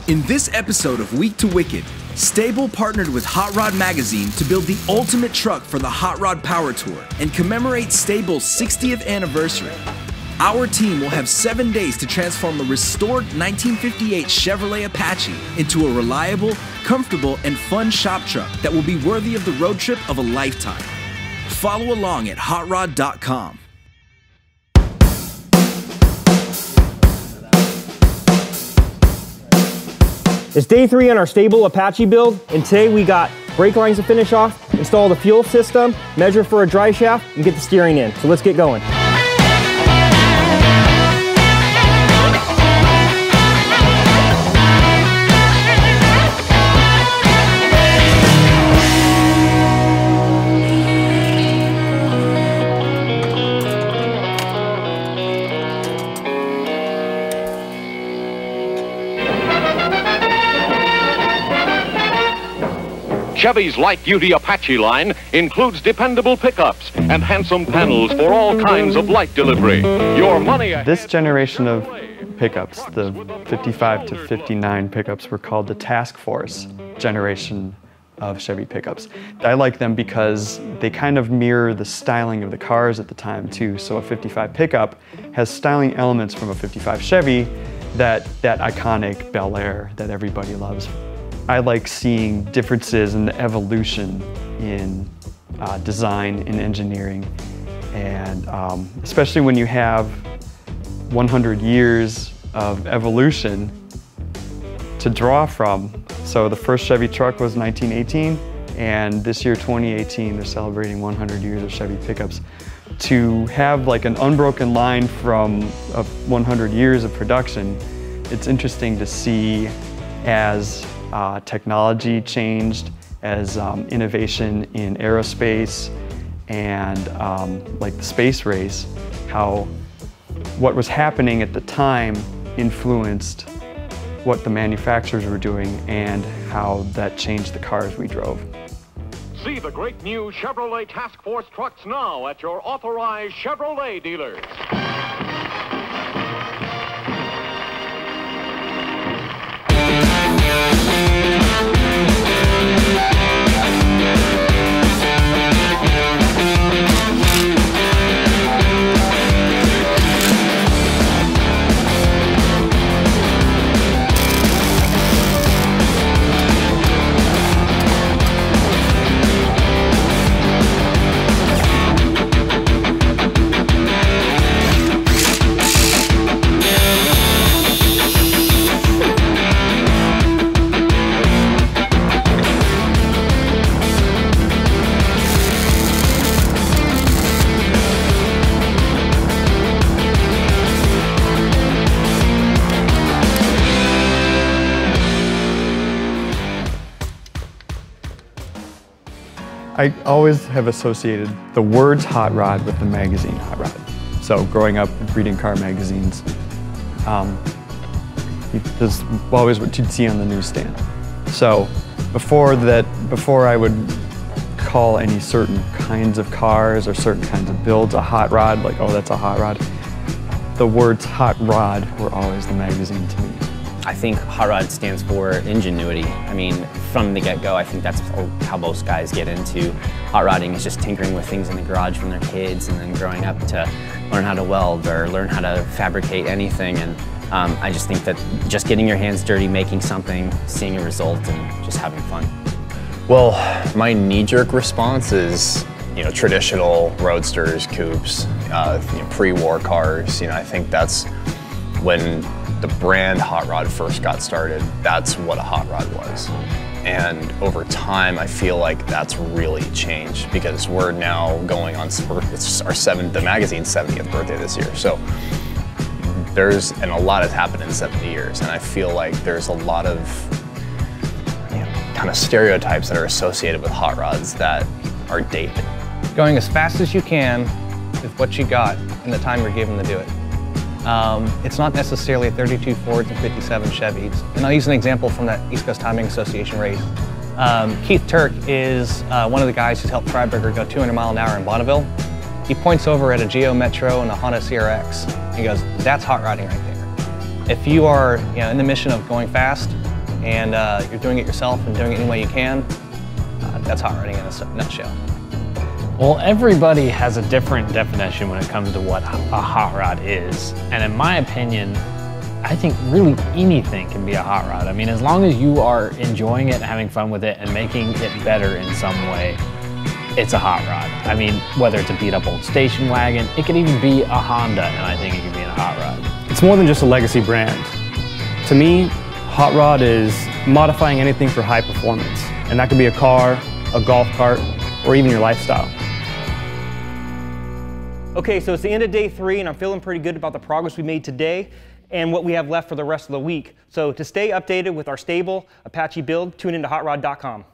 In this episode of Week to Wicked, STABIL partnered with Hot Rod Magazine to build the ultimate truck for the Hot Rod Power Tour and commemorate STABIL's 60th anniversary. Our team will have 7 days to transform a restored 1958 Chevrolet Apache into a reliable, comfortable, and fun shop truck that will be worthy of the road trip of a lifetime. Follow along at hotrod.com. It's day 3 on our STABIL Apache build, and today we got brake lines to finish off, install the fuel system, measure for a dry shaft, and get the steering in. So let's get going. Chevy's light-duty Apache line includes dependable pickups and handsome panels for all kinds of light delivery. Your money ahead. This generation of pickups, the 55 to 59 pickups, were called the Task Force generation of Chevy pickups. I like them because they kind of mirror the styling of the cars at the time too. So a 55 pickup has styling elements from a 55 Chevy, that iconic Bel Air that everybody loves. I like seeing differences in the evolution in design and engineering, and especially when you have 100 years of evolution to draw from. So the first Chevy truck was 1918, and this year, 2018, they're celebrating 100 years of Chevy pickups. To have like an unbroken line from 100 years of production, it's interesting to see as technology changed, as innovation in aerospace and like the space race, how what was happening at the time influenced what the manufacturers were doing and how that changed the cars we drove. See the great new Chevrolet Task Force trucks now at your authorized Chevrolet dealers. I always have associated the words hot rod with the magazine Hot Rod. So growing up reading car magazines, this is always what you'd see on the newsstand. So before I would call any certain kinds of cars or certain kinds of builds a hot rod, like, oh, that's a hot rod, the words hot rod were always the magazine to me. I think hot rod stands for ingenuity. I mean, from the get-go, I think that's how most guys get into hot rodding, is just tinkering with things in the garage when they're kids, and then growing up to learn how to weld or learn how to fabricate anything. And I just think that just getting your hands dirty, making something, seeing a result, and just having fun. Well, my knee-jerk response is, traditional roadsters, coupes, pre-war cars. I think that's when the brand hot rod first got started. That's what a hot rod was. And over time, I feel like that's really changed, because we're now going on, it's the magazine's 70th birthday this year. So a lot has happened in 70 years. And I feel like there's a lot of kind of stereotypes that are associated with hot rods that are dated. Going as fast as you can with what you got in the time you're given to do it. It's not necessarily 32 Fords and 57 Chevys. And I'll use an example from that East Coast Timing Association race. Keith Turk is one of the guys who's helped Freiberger go 200 mile an hour in Bonneville. He points over at a Geo Metro and a Honda CRX. He goes, that's hot rodding right there. If you are in the mission of going fast, and you're doing it yourself and doing it any way you can, that's hot rodding in a nutshell. Well, everybody has a different definition when it comes to what a hot rod is. And in my opinion, I think really anything can be a hot rod. I mean, as long as you are enjoying it and having fun with it and making it better in some way, it's a hot rod. I mean, whether it's a beat up old station wagon, it could even be a Honda, and I think it could be a hot rod. It's more than just a legacy brand. To me, hot rod is modifying anything for high performance. And that could be a car, a golf cart, or even your lifestyle. Okay, so it's the end of day 3, and I'm feeling pretty good about the progress we made today and what we have left for the rest of the week. So to stay updated with our Sta-Bil Apache build, tune into hotrod.com.